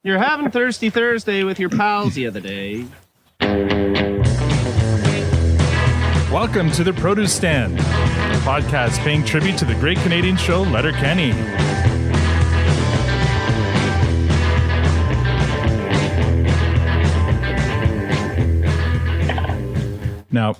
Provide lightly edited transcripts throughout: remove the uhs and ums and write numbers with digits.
You're having Thirsty Thursday with your pals the other day. Welcome to the Produce Stand, a podcast paying tribute to the great Canadian show Letterkenny. Now,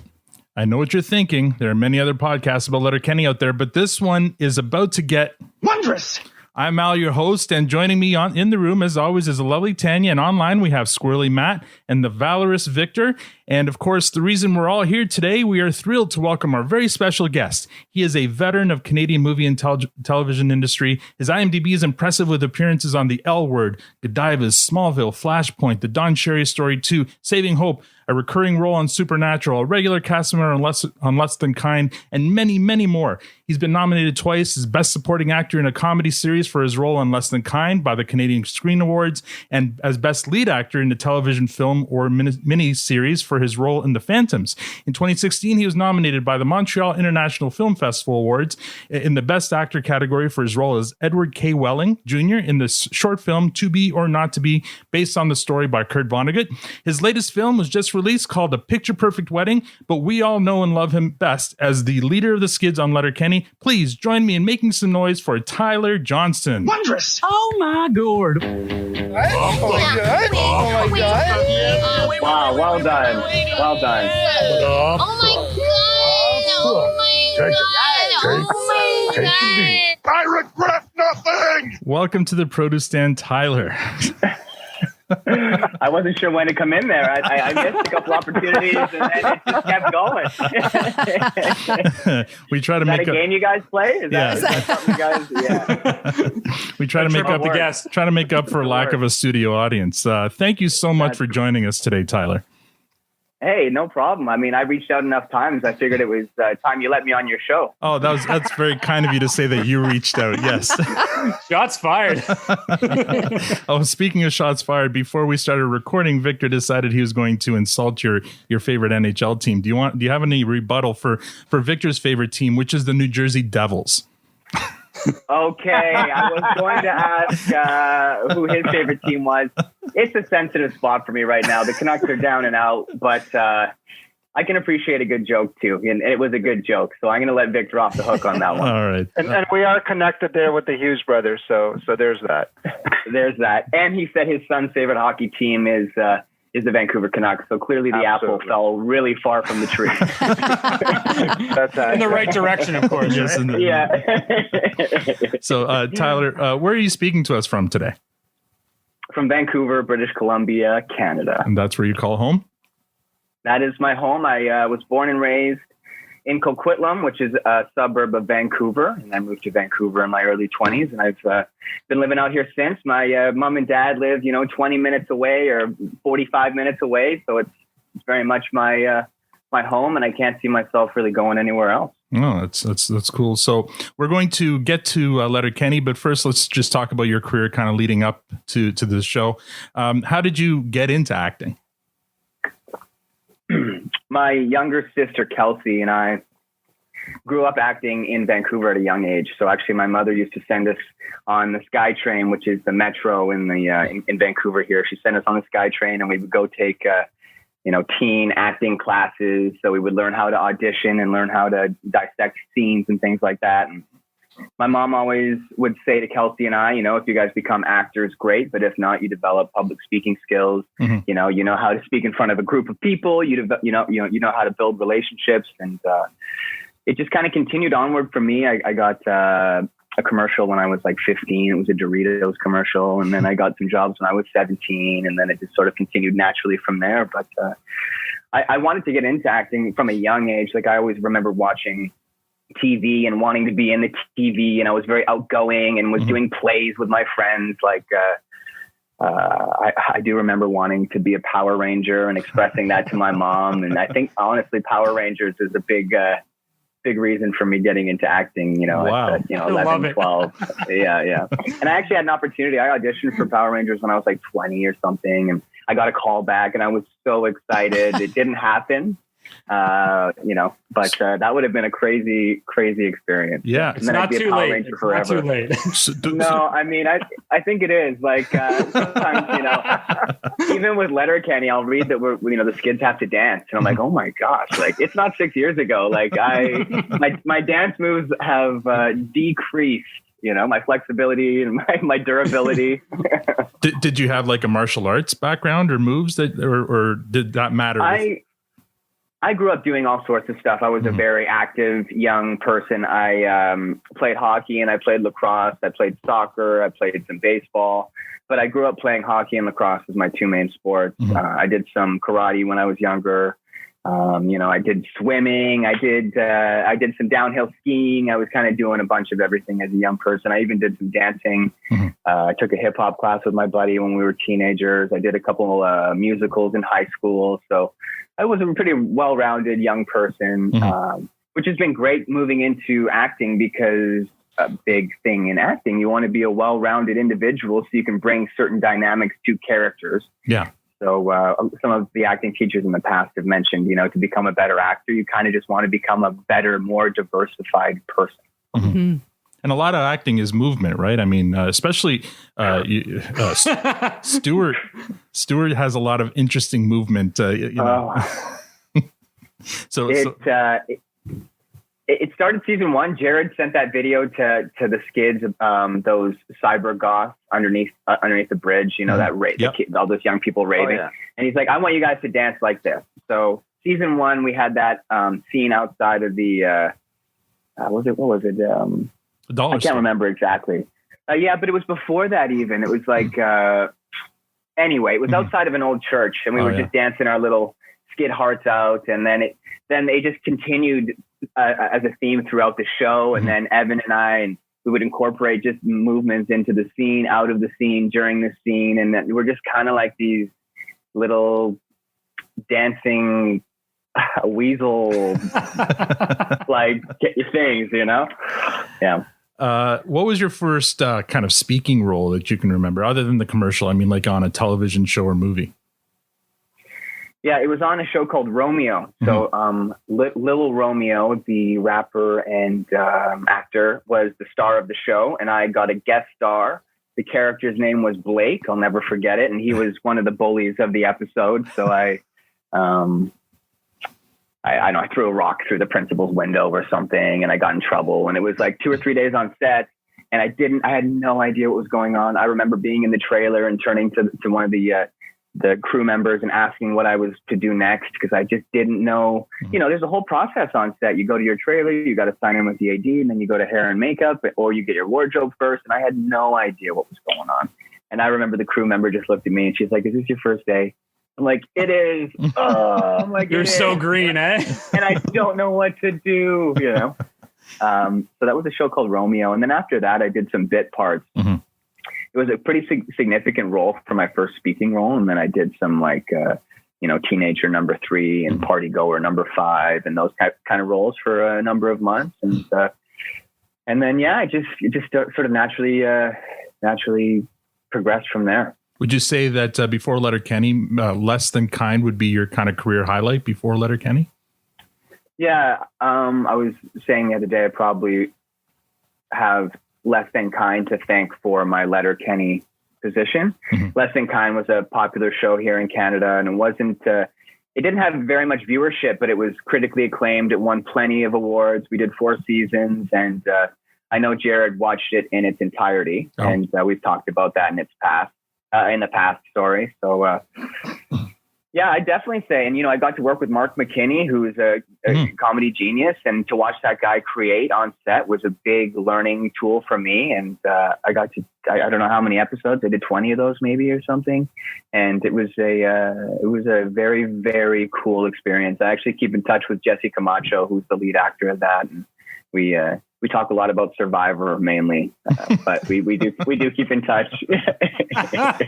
I know what you're thinking. There are many other podcasts about Letterkenny out there, but this one is about to get wondrous. I'm Al, your host, and joining me in the room, as always, is the lovely Tanya, and online we have Squirrely Matt and the valorous Victor. And, of course, the reason we're all here today, we are thrilled to welcome our very special guest. He is a veteran of Canadian movie and television industry. His IMDb is impressive with appearances on The L Word, Godivas, Smallville, Flashpoint, The Don Cherry Story 2, Saving Hope, a recurring role on Supernatural, a regular cast member on Less Than Kind, and many, many more. He's been nominated twice as Best Supporting Actor in a Comedy Series for his role on Less Than Kind by the Canadian Screen Awards, and as Best Lead Actor in a television film or mini-series for his role in The Phantoms. In 2016, he was nominated by the Montreal International Film Festival Awards in the Best Actor category for his role as Edward K. Welling Jr. in the short film To Be or Not to Be, based on the story by Kurt Vonnegut. His latest film was just released called A Picture Perfect Wedding, but we all know and love him best as the leader of the Skids on Letterkenny. Please join me in making some noise for Tyler Johnston. Wondrous! Oh my god! Oh my god! Oh my god! Wow, well done. Well done. Oh my god! Oh my god! Oh my god! I regret nothing! Welcome to the Produce Stand, Tyler. I wasn't sure when to come in there. I missed a couple opportunities and it just kept going. We try to Is make that a game you guys play? Is that something you guys? Yeah. We try to make up try to make up for lack of a studio audience. Thank you so much for joining us today, Tyler. Hey, no problem. I mean, I reached out enough times. I figured it was time you let me on your show. Oh, that's very kind of you to say that you reached out. Yes. Shots fired. Oh, speaking of shots fired, before we started recording, Victor decided he was going to insult your favorite NHL team. Do you have any rebuttal for Victor's favorite team, which is the New Jersey Devils? Okay, I was going to ask who his favorite team was. It's a sensitive spot for me right now. The Canucks are down and out, but I can appreciate a good joke too, and it was a good joke. So I'm going to let Victor off the hook on that one. All right, and we are connected there with the Hughes brothers, so there's that. There's that, and he said his son's favorite hockey team is the Vancouver Canucks. So clearly the apple fell really far from the tree. That's in the right direction, of course. Yes, right? Yeah. So, Tyler, where are you speaking to us from today? From Vancouver, British Columbia, Canada. And that's where you call home? That is my home. I was born and raised in Coquitlam, which is a suburb of Vancouver. And I moved to Vancouver in my early 20s. And I've been living out here since. My mom and dad live, 20 minutes away or 45 minutes away. So it's very much my home. And I can't see myself really going anywhere else. Oh, that's cool. So we're going to get to Letterkenny, but first let's just talk about your career kind of leading up to this show. How did you get into acting? My younger sister, Kelsey, and I grew up acting in Vancouver at a young age. So actually my mother used to send us on the SkyTrain, which is the metro in Vancouver here. She sent us on the SkyTrain and we would go take teen acting classes. So we would learn how to audition and learn how to dissect scenes and things like that. And my mom always would say to Kelsey and I, if you guys become actors, great. But if not, you develop public speaking skills. Mm-hmm. You know how to speak in front of a group of people. You know how to build relationships. And it just kind of continued onward for me. I got a commercial when I was like 15. It was a Doritos commercial. And then I got some jobs when I was 17. And then it just sort of continued naturally from there. But I wanted to get into acting from a young age. Like I always remember watching TV and wanting to be in the TV, and I was very outgoing and was doing plays with my friends. Like I do remember wanting to be a Power Ranger and expressing that to my mom. And I think honestly, Power Rangers is a big reason for me getting into acting, wow. at 11, 12. Yeah. And I actually had an opportunity. I auditioned for Power Rangers when I was like 20 or something. And I got a call back and I was so excited. It didn't happen. But that would have been a crazy experience. Yeah. It's And then I'd not be a too Power late. Ranger It's forever. not too late. No, I mean, I think it is. Like sometimes, even with Letterkenny, I'll read that the skids have to dance, and I'm like, oh my gosh, like it's not 6 years ago. Like my dance moves have decreased. My flexibility and my durability. Did you have like a martial arts background or moves or did that matter? I grew up doing all sorts of stuff. I was a very active young person. I played hockey and I played lacrosse. I played soccer. I played some baseball. But I grew up playing hockey and lacrosse as my two main sports. I did some karate when I was younger. I did swimming. I did some downhill skiing. I was kind of doing a bunch of everything as a young person. I even did some dancing. I took a hip hop class with my buddy when we were teenagers. I did a couple musicals in high school. So I was a pretty well-rounded young person, which has been great moving into acting because a big thing in acting, you want to be a well-rounded individual so you can bring certain dynamics to characters. Yeah. So some of the acting teachers in the past have mentioned, to become a better actor, you kind of just want to become a better, more diversified person. And a lot of acting is movement, right? I mean, especially Stewart. Stewart has a lot of interesting movement. It started season 1. Jared sent that video to the skids, those cyber goths underneath the bridge. All those young people raving, and he's like, "I want you guys to dance like this." So season 1, we had that scene outside of the what was it? I can't remember exactly. But it was before that even. It was like anyway, it was outside of an old church, and we were just dancing our little skid hearts out, and then they just continued as a theme throughout the show. And then Evan and we would incorporate just movements into the scene, out of the scene, during the scene. And then we're just kind of like these little dancing weasel like things, Yeah. What was your first kind of speaking role that you can remember other than the commercial? I mean, like on a television show or movie? Yeah, it was on a show called Romeo. So Lil Romeo, the rapper and actor, was the star of the show, and I got a guest star. The character's name was Blake. I'll never forget it, and he was one of the bullies of the episode. So I threw a rock through the principal's window or something, and I got in trouble. And it was like 2 or 3 days on set, and I had no idea what was going on. I remember being in the trailer and turning to one of the crew members and asking what I was to do next, because I just didn't know. There's a whole process on set. You go to your trailer, you got to sign in with the AD, and then you go to hair and makeup, or you get your wardrobe first. And I had no idea what was going on. And I remember the crew member just looked at me and she's like, "Is this your first day?" I'm like, "It is." Oh, I'm like, "You're so green, eh?" And I don't know what to do, So that was a show called Romeo. And then after that, I did some bit parts. It was a pretty significant role for my first speaking role. And then I did some teenager number 3 and party goer number 5 and those kind of roles for a number of months. And then, it just sort of naturally progressed from there. Would you say that before Letterkenny, Less Than Kind would be your kind of career highlight before Letterkenny? Yeah. I was saying the other day, I probably have Less Than Kind to thank for my Letterkenny position. Less Than Kind was a popular show here in Canada, and it didn't have very much viewership, but it was critically acclaimed. It won plenty of awards. We did 4 seasons, and I know Jared watched it in its entirety, and we've talked about that in the past. So yeah, I definitely say, and I got to work with Mark McKinney, who is a comedy genius, and to watch that guy create on set was a big learning tool for me. And I don't know how many episodes. I did 20 of those maybe or something, and it was a very, very cool experience. I actually keep in touch with Jesse Camacho, who's the lead actor of that, and we talk a lot about Survivor mainly, but we do keep in touch.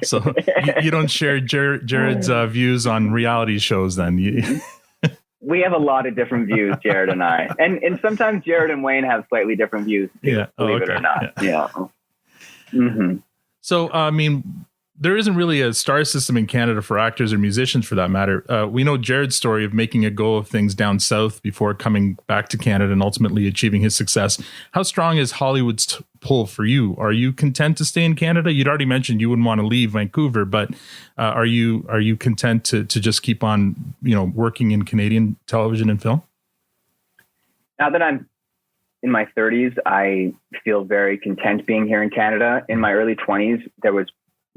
So you don't share Jared's views on reality shows then? We have a lot of different views, Jared and I. And sometimes Jared and Wayne have slightly different views, believe it or not. Yeah. So, I mean, there isn't really a star system in Canada for actors or musicians for that matter. We know Jared's story of making a go of things down south before coming back to Canada and ultimately achieving his success. How strong is Hollywood's pull for you? Are you content to stay in Canada? You'd already mentioned you wouldn't want to leave Vancouver, but are you content to just keep on, working in Canadian television and film? Now that I'm in my 30s, I feel very content being here in Canada. In my early 20s, there was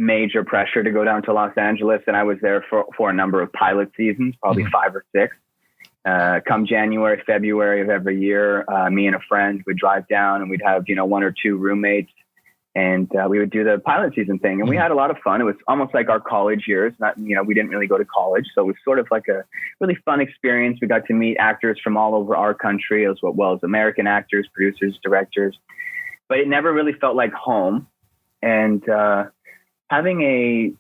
major pressure to go down to Los Angeles, and I was there for a number of pilot seasons, probably 5 or 6. Come January, February of every year, me and a friend would drive down, and we'd have 1 or 2 roommates, and we would do the pilot season thing, and we had a lot of fun. It was almost like our college years. Not, we didn't really go to college, so it was sort of like a really fun experience. We got to meet actors from all over our country, as well as American actors, producers, directors, but it never really felt like home. And having a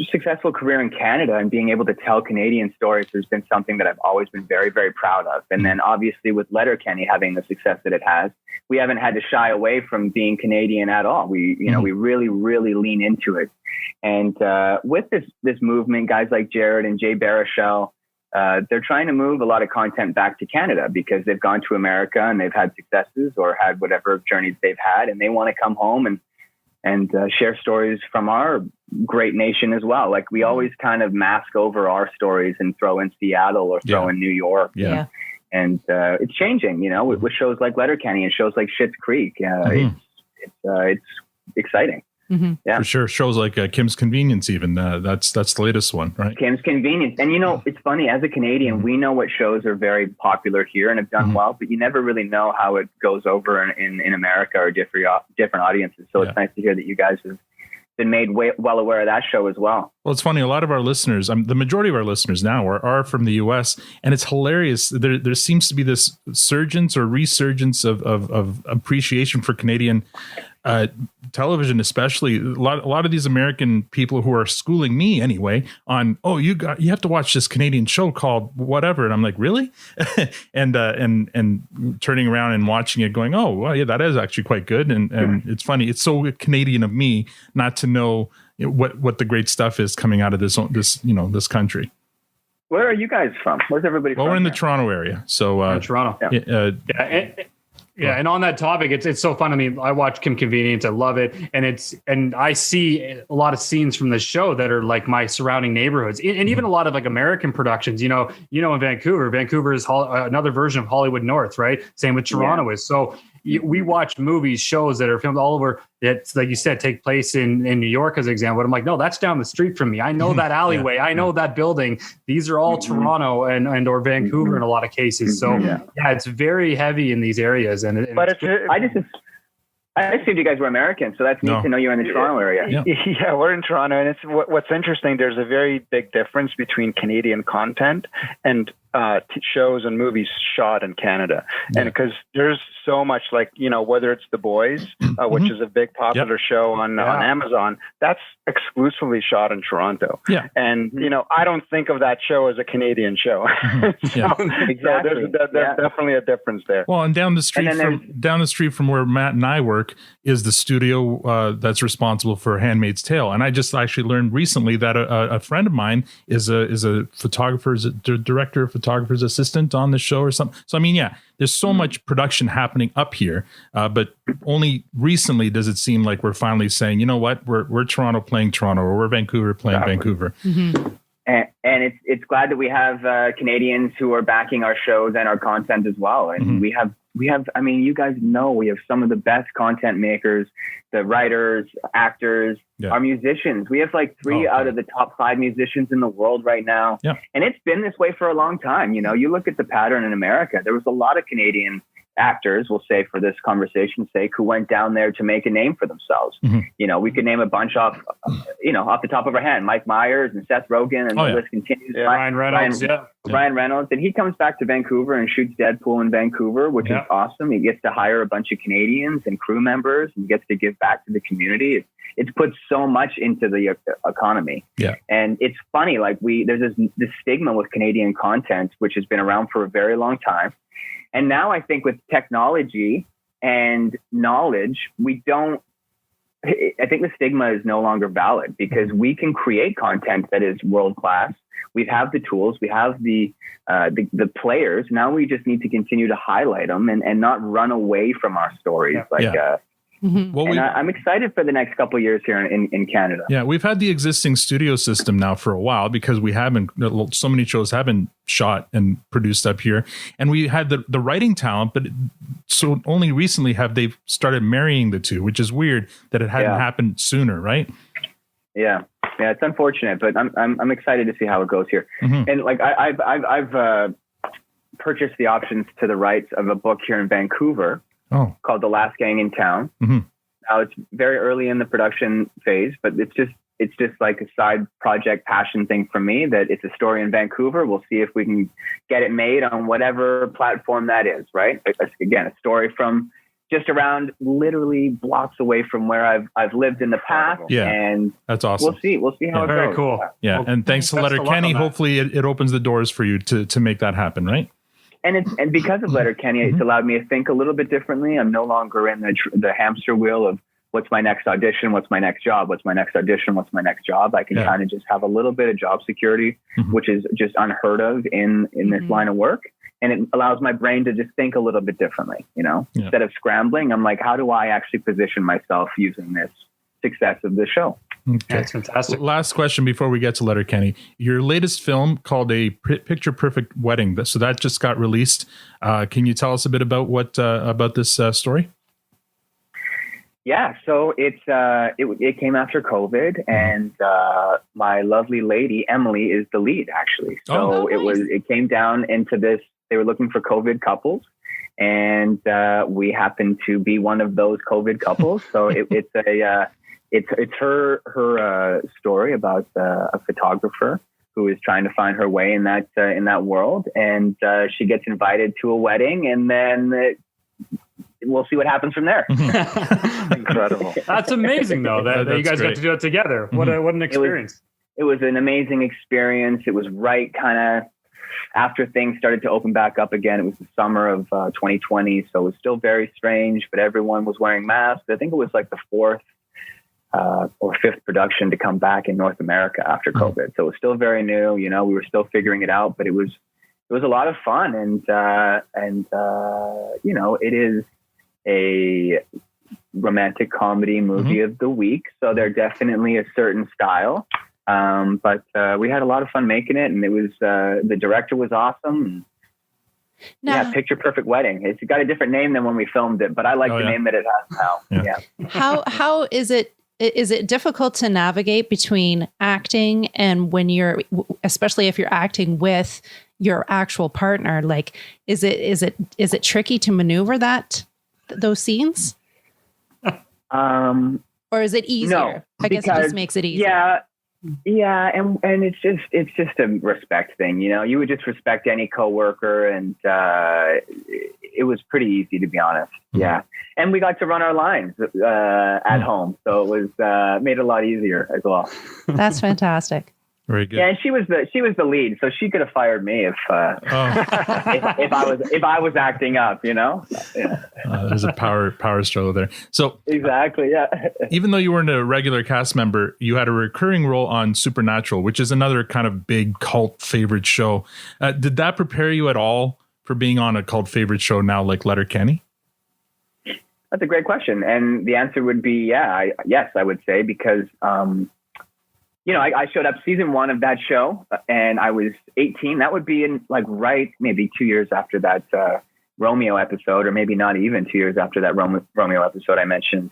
successful career in Canada and being able to tell Canadian stories has been something that I've always been very, very proud of. And then obviously with Letterkenny having the success that it has, we haven't had to shy away from being Canadian at all. We, we really, really lean into it. And with this movement, guys like Jared and Jay Baruchel, they're trying to move a lot of content back to Canada because they've gone to America and they've had successes or had whatever journeys they've had, and they want to come home and share stories from our great nation as well. Like we always kind of mask over our stories and throw in Seattle or throw in New York. Yeah. And it's changing, with shows like Letterkenny and shows like Schitt's Creek. It's exciting. Mm-hmm. Yeah, for sure. Shows like Kim's Convenience, even that's the latest one, right? Kim's Convenience. And it's funny, as a Canadian, we know what shows are very popular here and have done well, but you never really know how it goes over in America or different audiences. So it's nice to hear that you guys have been made well aware of that show as well. Well, it's funny. A lot of our listeners, the majority of our listeners now are from the U.S., and it's hilarious. There seems to be this surgence or resurgence of appreciation for Canadian television, especially a lot of these American people who are schooling me anyway on, you have to watch this Canadian show called whatever, and I'm like, really? and turning around and watching it, going, oh, well, yeah, that is actually quite good, and it's funny. It's so Canadian of me not to know what the great stuff is coming out of this country. Where are you guys from? Where's everybody from? Well, we're in the Toronto area, so Toronto. Yeah. And on that topic, it's so fun. I mean, I watch Kim Convenience. I love it. And I see a lot of scenes from the show that are like my surrounding neighborhoods, and even a lot of like American productions, in Vancouver is another version of Hollywood North, right? Same with Toronto is. So we watch movies, shows that are filmed all over. It's like you said, take place in New York as an example. But I'm like, no, that's down the street from me. I know that alleyway. I know that building. These are all Toronto and or Vancouver in a lot of cases. So it's very heavy in these areas. I assumed you guys were American, so that's neat to know you're in the Toronto area. Yeah, we're in Toronto, and it's what's interesting. There's a very big difference between Canadian content and shows and movies shot in Canada, and because there's so much, like whether it's The Boys, which is a big popular show on Amazon, that's exclusively shot in Toronto. Yeah, and I don't think of that show as a Canadian show. Exactly. So there's definitely a difference there. Well, and down the street from where Matt and I work is the studio that's responsible for Handmaid's Tale, and I just actually learned recently that a friend of mine is a director of photographer's assistant on the show or something. So I mean, there's so much production happening up here, but only recently does it seem like we're finally saying, you know what, we're Toronto playing Toronto, or we're Vancouver playing Vancouver. Mm-hmm. And it's glad that we have Canadians who are backing our shows and our content as well. And we have, I mean, you guys know, we have some of the best content makers, the writers, actors, our musicians. We have like 3 out of the top 5 musicians in the world right now. Yeah. And it's been this way for a long time. You look at the pattern in America, there was a lot of Canadian actors, we'll say for this conversation's sake, who went down there to make a name for themselves. We could name a bunch off the top of our hand, Mike Myers and Seth Rogen, and the list continues. Ryan Reynolds. Ryan Reynolds. And he comes back to Vancouver and shoots Deadpool in Vancouver, which is awesome. He gets to hire a bunch of Canadians and crew members and gets to give back to the community. It's put so much into the economy. Yeah. And it's funny, like there's this stigma with Canadian content, which has been around for a very long time. And now I think with technology and knowledge, we don't I think the stigma is no longer valid because we can create content that is world class. We have the tools, we have the players. Now we just need to continue to highlight them and not run away from our stories. Well, I'm excited for the next couple of years here in Canada. Yeah, we've had the existing studio system now for a while because so many shows have been shot and produced up here. And we had the writing talent, but so only recently have they started marrying the two, which is weird that it hadn't happened sooner, right? Yeah, it's unfortunate, but I'm excited to see how it goes here. And like I've purchased the options to the rights of a book here in Vancouver. Called The Last Gang in Town. Now it's very early in the production phase, but it's just like a side project passion thing for me that it's a story in Vancouver. We'll see if we can get it made on whatever platform that is, right? Again, a story from just around literally blocks away from where I've lived in the past. Yeah. And that's awesome. We'll see how it goes. Very cool. Yeah. And thanks to Letterkenny, hopefully it opens the doors for you to make that happen, right? And because of Letterkenny, it's allowed me to think a little bit differently. I'm no longer in the hamster wheel of what's my next audition, what's my next job, what's my next audition, what's my next job. I can kind of just have a little bit of job security, which is just unheard of in this line of work. And it allows my brain to just think a little bit differently, Instead of scrambling, I'm like, how do I actually position myself using this success of this show? Okay. That's fantastic. Last question before we get to Letterkenny. Your latest film called A Picture Perfect Wedding. So that just got released. Can you tell us a bit about about this story? Yeah, so it came after COVID, and my lovely lady Emily is the lead actually. So it came down into this. They were looking for COVID couples, and we happened to be one of those COVID couples. So it's her story about a photographer who is trying to find her way in that world, and she gets invited to a wedding, and then we'll see what happens from there. Incredible. That's amazing, though, that you guys got to do it together. What an experience! It was an amazing experience. It was right kind of after things started to open back up again. It was the summer of 2020, so it was still very strange, but everyone was wearing masks. I think it was like the fourth or fifth production to come back in North America after COVID. So it was still very new, we were still figuring it out, but it was a lot of fun. And it is a romantic comedy movie of the week. So they're definitely a certain style. But we had a lot of fun making it, and it was, the director was awesome. Picture Perfect Wedding. It's got a different name than when we filmed it, but I like the name that it has now. Yeah. How is it? Is it difficult to navigate between acting and when especially if you're acting with your actual partner? Like, is it tricky to maneuver those scenes? Or is it easier? No, I guess it just makes it easier. Yeah, and it's just a respect thing, You would just respect any coworker, and it was pretty easy, to be honest. Yeah, and we got to run our lines at home, so it was made it a lot easier as well. That's fantastic. Very good. Yeah, and she was the lead, so she could have fired me if I was acting up, Yeah. There's a power struggle there. So exactly, yeah. Even though you weren't a regular cast member, you had a recurring role on Supernatural, which is another kind of big cult favorite show. Did that prepare you at all for being on a cult favorite show now like Letterkenny? That's a great question, and the answer would be yes, I would say, because I showed up season 1 of that show, and I was 18. That would be in maybe 2 years after that Romeo episode, or maybe not even 2 years after that Romeo episode I mentioned.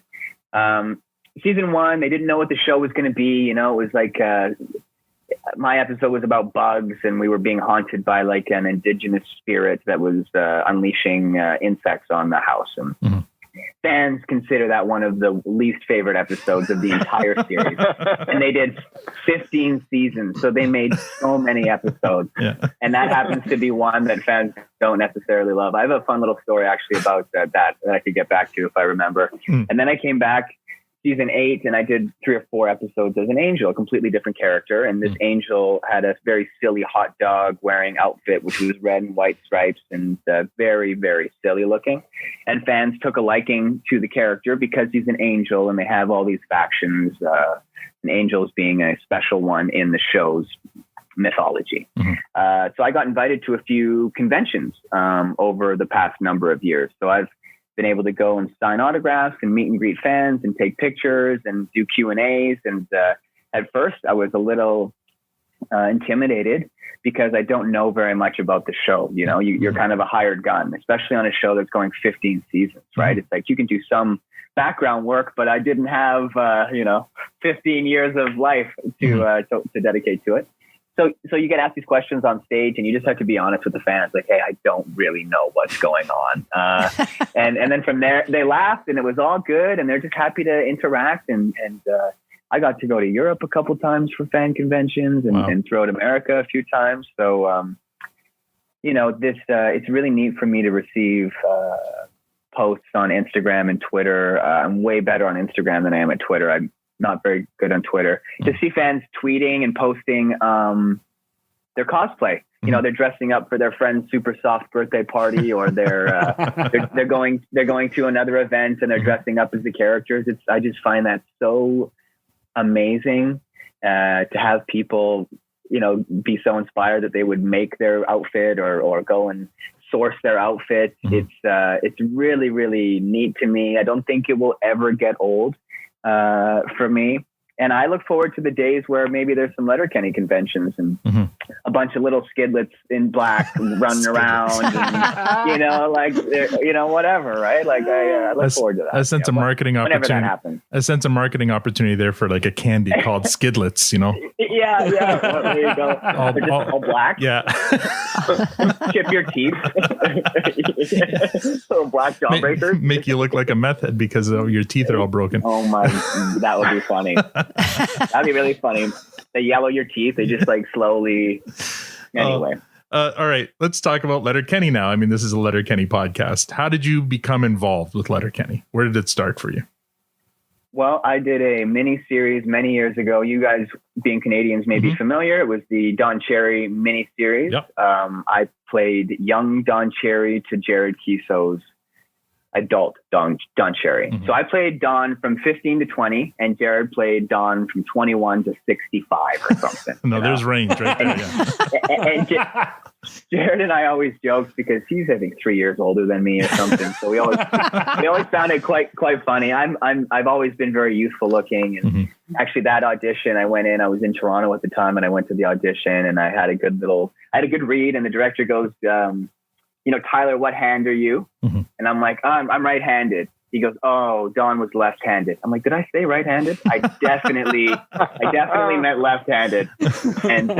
Season 1, they didn't know what the show was going to be. It was like my episode was about bugs, and we were being haunted by like an indigenous spirit that was unleashing insects on the house. And fans consider that one of the least favorite episodes of the entire series. And they did 15 seasons, so they made so many episodes. Yeah. And that happens to be one that fans don't necessarily love. I have a fun little story actually about that I could get back to if I remember. And then I came back season 8, and I did 3 or 4 episodes as an angel, a completely different character. And this angel had a very silly hot dog wearing outfit, which was red and white stripes and very, very silly looking. And fans took a liking to the character because he's an angel and they have all these factions, and angels being a special one in the show's mythology. So I got invited to a few conventions over the past number of years. So I've been able to go and sign autographs and meet and greet fans and take pictures and do Q&As. And at first I was a little intimidated because I don't know very much about the show. You know, you're kind of a hired gun, especially on a show that's going 15 seasons, right? It's like you can do some background work, but I didn't have, 15 years of life to dedicate to it. So you get asked these questions on stage, and you just have to be honest with the fans, like, hey, I don't really know what's going on. And then from there, they laughed, and it was all good, and they're just happy to interact. And I got to go to Europe a couple times for fan conventions and throughout America a few times. So, it's really neat for me to receive posts on Instagram and Twitter. I'm way better on Instagram than I am at Twitter. I'm not very good on Twitter. To see fans tweeting and posting their cosplay. You know, they're dressing up for their friend's super soft birthday party, or they're going to another event and they're dressing up as the characters. I just find that so amazing to have people, be so inspired that they would make their outfit or go and source their outfits. It's really, really neat to me. I don't think it will ever get old for me. And I look forward to the days where maybe there's some Letterkenny conventions and a bunch of little skidlets in black running around, and, whatever, right? Like I look forward to that. I sense a marketing whenever opportunity. That happens. I sense a marketing opportunity there for like a candy called skidlets, Yeah. Well, there you go. All black. Yeah. Chip your teeth. Little black jawbreakers. Make you look like a meth head because your teeth are all broken. Oh my, that would be funny. That'd be really funny. They yellow your teeth. They just like slowly. Anyway. All right. Let's talk about Letterkenny now. I mean, this is a Letterkenny podcast. How did you become involved with Letterkenny? Where did it start for you? Well, I did a mini series many years ago. You guys, being Canadians, may be familiar. It was the Don Cherry mini series. Yep. I played young Don Cherry to Jared Keeso's adult Don Cherry. So I played Don from 15 to 20, and Jared played Don from 21 to 65 or something. There's range right there. And Jared and I always joked because he's, I think, 3 years older than me or something. So we always found it quite funny. I've always been very youthful looking, and actually that audition I went in. I was in Toronto at the time, and I went to the audition, and I had a good read, and the director goes, Tyler, what hand are you? And I'm like, I'm right-handed. He goes, oh, Don was left-handed. I'm like, did I say right-handed? I definitely meant left-handed. And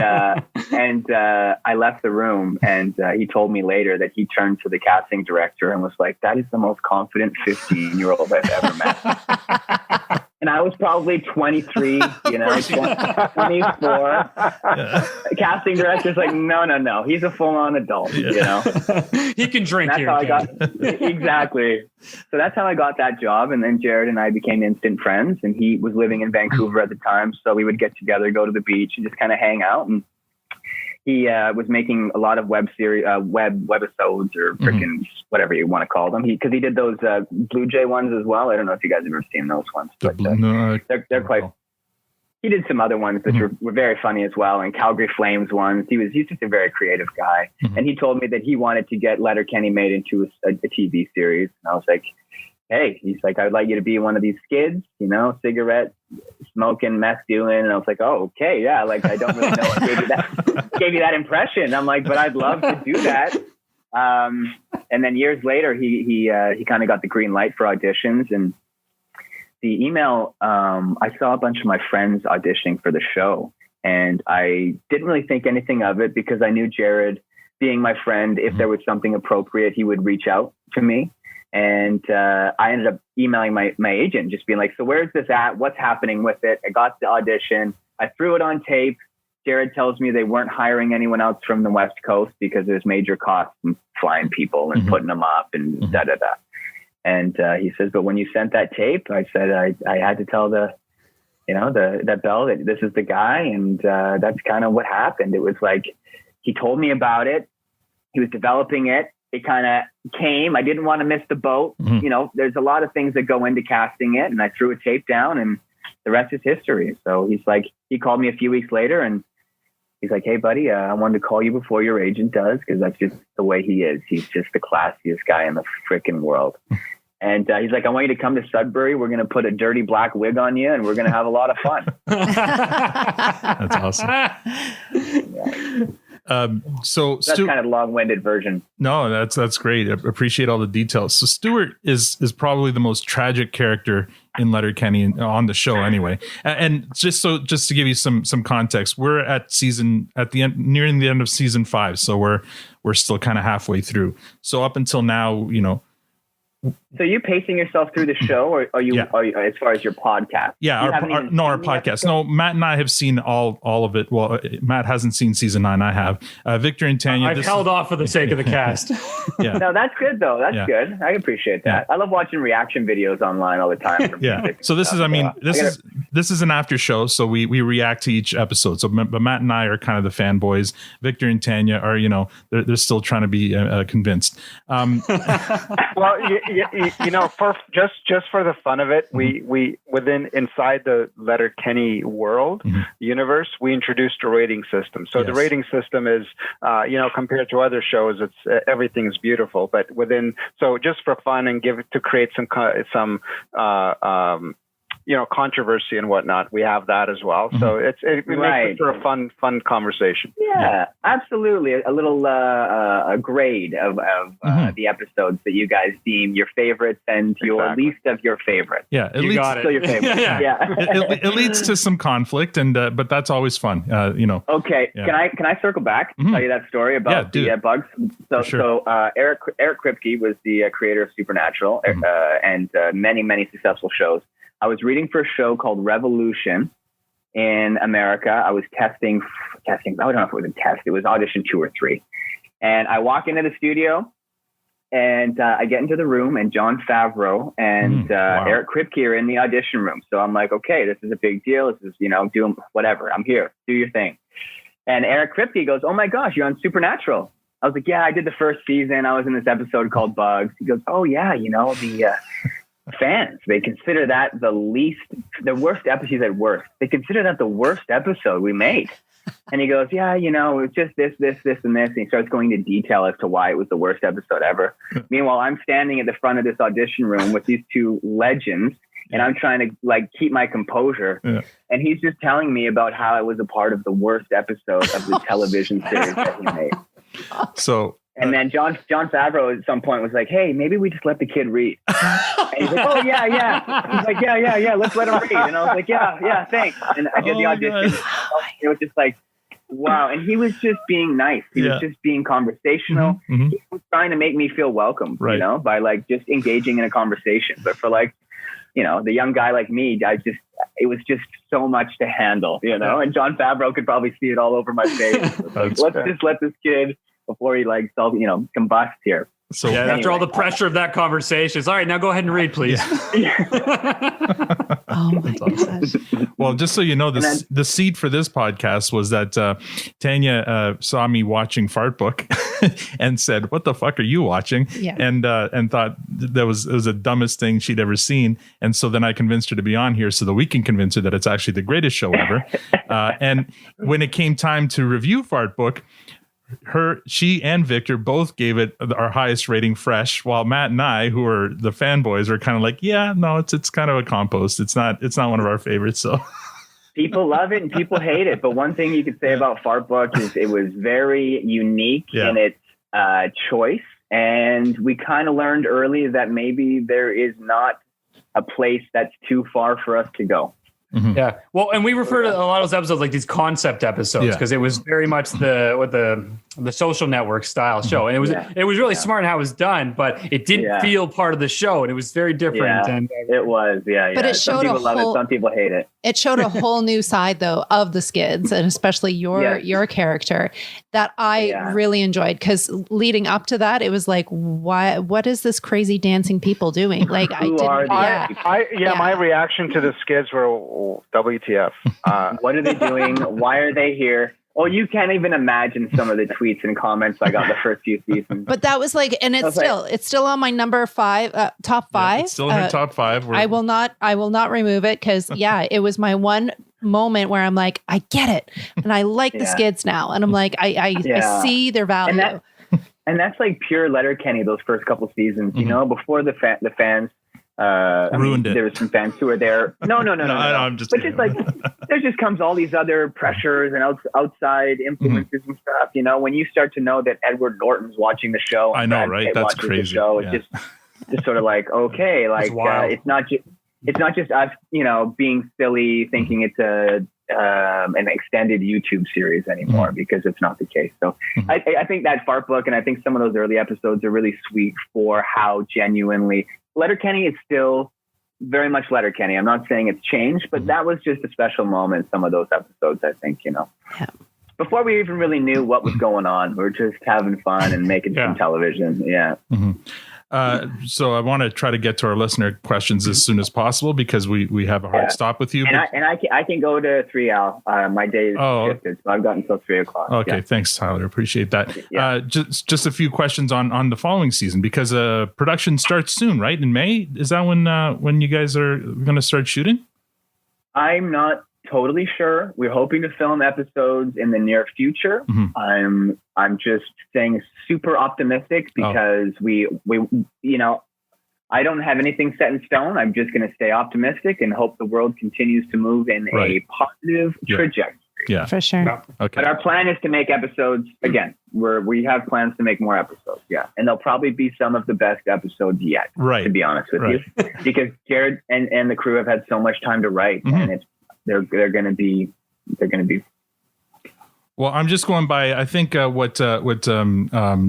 I left the room, and he told me later that he turned to the casting director and was like, that is the most confident 15-year-old I've ever met. And I was probably 23, 24. The casting director's like, no. He's a full-on adult, He can drink that's here. How I got, exactly. So that's how I got that job. And then Jared and I became instant friends. And he was living in Vancouver at the time. So we would get together, go to the beach, and just kind of hang out. And he was making a lot of web webisodes or freaking whatever you want to call them. Because he did those Blue Jay ones as well. I don't know if you guys have ever seen those ones, but they're quite. He did some other ones that were very funny as well, and Calgary Flames ones. He's just a very creative guy, and he told me that he wanted to get Letterkenny made into a TV series. And I was like, hey, he's like, I'd like you to be one of these skids, cigarette smoking, meth doing. And I was like, oh, okay, yeah. Like, I don't really know what gave you that impression. I'm like, but I'd love to do that. And then years later, he kind of got the green light for auditions, and the email, I saw a bunch of my friends auditioning for the show, and I didn't really think anything of it because I knew Jared, being my friend, if there was something appropriate, he would reach out to me. And I ended up emailing my agent, just being like, so where's this at? What's happening with it? I got the audition. I threw it on tape. Jared tells me they weren't hiring anyone else from the West Coast because there's major costs in flying people and putting them up and da-da-da. And he says, but when you sent that tape, I said, I had to tell that Bell that this is the guy. And that's kind of what happened. It was like, he told me about it. He was developing it. It kind of came. I didn't want to miss the boat. There's a lot of things that go into casting it. And I threw a tape down and the rest is history. So he called me a few weeks later and he's like, hey, buddy, I wanted to call you before your agent does, because that's just the way he is. He's just the classiest guy in the freaking world. And he's like, I want you to come to Sudbury. We're going to put a dirty black wig on you and we're going to have a lot of fun. That's awesome. Yeah. So that's kind of the long-winded version. No, that's great. I appreciate all the details. So Stewart is probably the most tragic character in Letterkenny on the show anyway. And just to give you some context, we're nearing the end of season 5. So we're still kind of halfway through. So up until now, So are you pacing yourself through the show, or are you as far as your podcast? Yeah, our podcast. No, Matt and I have seen all of it. Well, Matt hasn't seen season 9. I have. Victor and Tanya. I've held off for the sake of the cast. Yeah. No, that's good though. That's good. I appreciate that. I love watching reaction videos online all the time. So this is, this is an after show. So we react to each episode. So, but Matt and I are kind of the fanboys. Victor and Tanya are, they're still trying to be convinced. Well, for just for the fun of it, we inside the Letterkenny world universe, we introduced a rating system. So the rating system is, compared to other shows, it's everything's beautiful. But just for fun and to create some controversy and whatnot, we have that as well. So it makes it for a fun conversation. Yeah, absolutely. A little a grade of the episodes that you guys deem your favorites and your least of your favorites. Yeah, you got it. Still your favorite. It leads to some conflict, and but that's always fun. Okay, can I circle back and tell you that story about the bugs? So Eric Kripke was the creator of Supernatural and many successful shows. I was reading for a show called Revolution in America. I was testing. I don't know if it was a test. It was audition 2 or 3. And I walk into the studio and I get into the room and Jon Favreau and Eric Kripke are in the audition room. So I'm like, okay, this is a big deal. This is, doing whatever. I'm here. Do your thing. And Eric Kripke goes, oh my gosh, you're on Supernatural. I was like, yeah, I did the first season. I was in this episode called Bugs. He goes, oh yeah, the fans, they consider that the worst episode. He said worst. They consider that the worst episode we made. And he goes, yeah, it's just this, and this. And he starts going into detail as to why it was the worst episode ever. Meanwhile, I'm standing at the front of this audition room with these 2 legends and I'm trying to keep my composure. Yeah. And he's just telling me about how I was a part of the worst episode of the television series that he made. And then Jon Favreau at some point was like, hey, maybe we just let the kid read. And he's like, oh, yeah. He's like, yeah, let's let him read. And I was like, yeah, thanks. And I did the audition. It was just like, wow. And he was just being nice. He was just being conversational. Mm-hmm. He was trying to make me feel welcome, by just engaging in a conversation. But for the young guy like me, it was just so much to handle, and Jon Favreau could probably see it all over my face. Let's just let this kid before he combusts here. So after all the pressure of that conversation, all right, now go ahead and read, please. Oh my gosh. Well, just so you know, the seed for this podcast was that Tanya saw me watching Fart Book and said, "What the fuck are you watching?" Yeah. And thought it was the dumbest thing she'd ever seen. And so then I convinced her to be on here so that we can convince her that it's actually the greatest show ever. And when it came time to review Fart Book, she and Victor both gave it our highest rating fresh, while Matt and I, who are the fanboys, are kind of like, yeah, no, it's kind of a compost. It's not one of our favorites. So people love it and people hate it. But one thing you could say about Fart Book is it was very unique in its choice. And we kind of learned early that maybe there is not a place that's too far for us to go. Mm-hmm. Yeah. Well, and we refer to a lot of those episodes like these concept episodes because it was very much the the Social Network style show, and it was really smart in how it was done, but it didn't feel part of the show, and it was very different. And it was, But it some showed people a love whole, it, some people hate it. It showed a whole new side though of the Skids, and especially your character that I really enjoyed, because leading up to that, it was like, what is this crazy dancing people doing? Like my reaction to the Skids were WTF. What are they doing? Why are they here? Oh, you can't even imagine some of the tweets and comments I got the first few seasons. But that was like, and it's still on my number 5, top 5. It's still in her top 5. I will not remove it, because it was my one moment where I'm like, I get it, and I like the Skids now, and I'm like, I see their value. And that's like pure Letterkenny. Those first couple seasons, you know, before the fans. Ruined it. There were some fans who were there. No. I'm just. But just like there just comes all these other pressures and outside influences and stuff. You know, when you start to know that Edward Norton's watching the show, I know, right? That's crazy. It's just sort of like, okay, like it's not just us, you know, being silly thinking it's an extended YouTube series anymore, because it's not the case. So I think that Fart Book, and I think some of those early episodes are really sweet for how genuinely Letterkenny is still very much Letterkenny. I'm not saying it's changed, but that was just a special moment. Some of those episodes, I think, you know, before we even really knew what was going on, we were just having fun and making some television. Yeah. So I want to try to get to our listener questions as soon as possible, because we have a hard stop with you. And I can go to 3 Al. My day is shifted, so I've got until 3 o'clock. Okay, thanks, Tyler. Appreciate that. Just a few questions on the following season, because production starts soon, right? In May, is that when you guys are going to start shooting? I'm not totally sure. We're hoping to film episodes in the near future. I'm just saying super optimistic, because we you know, I don't have anything set in stone. I'm just going to stay optimistic and hope the world continues to move in a positive trajectory. Yeah, for sure. Okay. But our plan is to make episodes again. We have plans to make more episodes. Yeah, and they'll probably be some of the best episodes yet. Right. To be honest with you, because Jared and the crew have had so much time to write, and they're going to be. Well, I'm just going by, I think what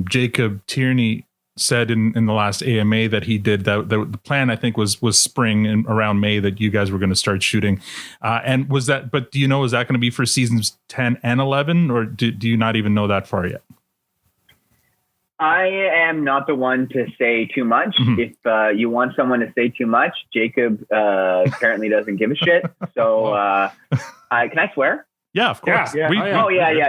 Jacob Tierney said in the last AMA that he did, that the plan, I think, was spring and around May that you guys were going to start shooting. And was that, but do you know, is that going to be for seasons 10 and 11, or do you not even know that far yet? I am not the one to say too much. If you want someone to say too much, Jacob apparently doesn't give a shit. So can I swear? Yeah, of course. Yeah.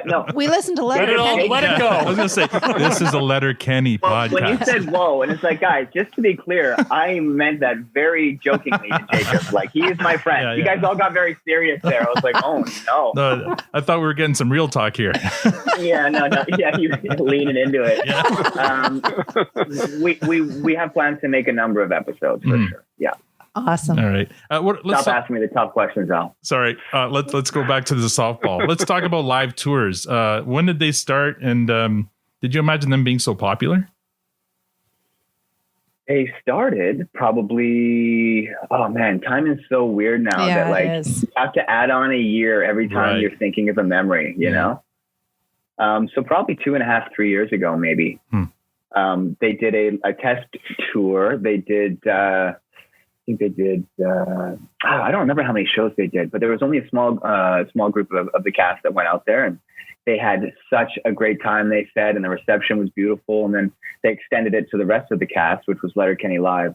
No, we listen to Letterkenny. Let it go. I was going to say, this is a Letterkenny podcast. When you said "whoa," and it's like, guys, just to be clear, I meant that very jokingly to Jacob. Like, he is my friend. You guys all got very serious there. I was like, oh no. I thought we were getting some real talk here. No. Yeah, you leaning into it. Yeah. We have plans to make a number of episodes for sure. Yeah. Awesome. All right. Stop asking me the tough questions, Al. Sorry. Let's go back to the softball. Let's talk about live tours. When did they start? And did you imagine them being so popular? They started probably, time is so weird now that you have to add on a year every time you're thinking of a memory, you know? So probably 2.5, 3 years ago, maybe. They did a test tour. They did, I don't remember how many shows they did, but there was only a small group of the cast that went out there, and they had such a great time, they said, and the reception was beautiful. And then they extended it to the rest of the cast, which was Letterkenny Live,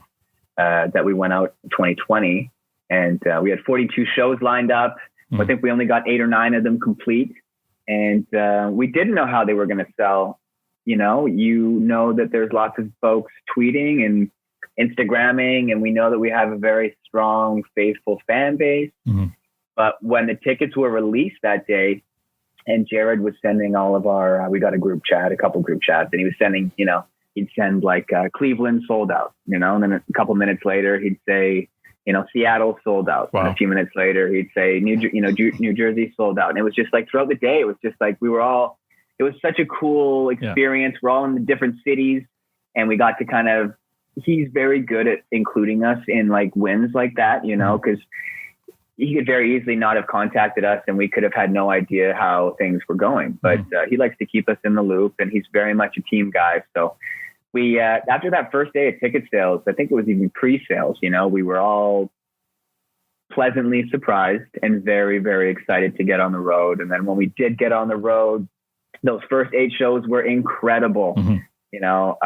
that we went out in 2020. And we had 42 shows lined up. I think we only got 8 or 9 of them complete. And we didn't know how they were going to sell. You know that there's lots of folks tweeting and Instagramming, and we know that we have a very strong, faithful fan base. But when the tickets were released that day, and Jared was sending all of our, we got a couple group chats, and he was sending, he'd send like Cleveland sold out, and then a couple minutes later he'd say, Seattle sold out. Wow. And a few minutes later he'd say New Jersey sold out. And it was just like throughout the day, it was just like it was such a cool experience. We're all in the different cities, and we got to he's very good at including us in like wins like that, because he could very easily not have contacted us, and we could have had no idea how things were going. But he likes to keep us in the loop, and he's very much a team guy. So we, after that first day of ticket sales, I think it was even pre-sales, you know, we were all pleasantly surprised and very, very excited to get on the road. And then when we did get on the road, those first 8 shows were incredible. You know,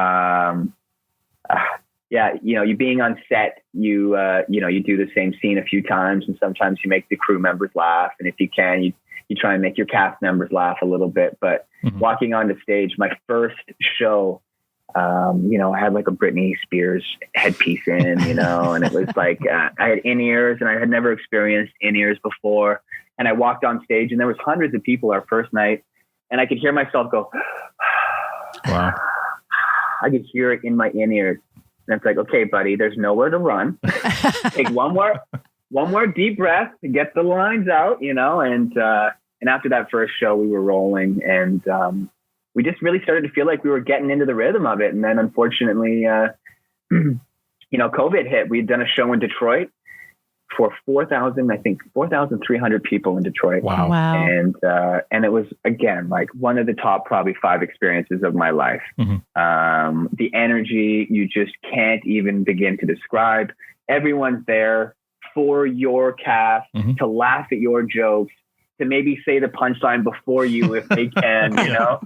yeah, you know, you being on set, you know, you do the same scene a few times, and sometimes you make the crew members laugh. And if you can, you try and make your cast members laugh a little bit. But walking onto stage, my first show, you know, I had like a Britney Spears headpiece in, you know, and it was like, I had in-ears, and I had never experienced in-ears before. And I walked on stage, and there was hundreds of people our first night, and I could hear myself go, wow. I could hear it in my in-ears. And it's like, okay, buddy, there's nowhere to run. Take one more deep breath to get the lines out, you know. And after that first show, we were rolling, and we just really started to feel like we were getting into the rhythm of it. And then, unfortunately, you know, COVID hit. We'd done a show in Detroit for 4,300 people in Detroit. Wow. And it was, again, like one of the top probably 5 experiences of my life. The energy, you just can't even begin to describe. Everyone's there for your cast, to laugh at your jokes, to maybe say the punchline before you if they can, you know.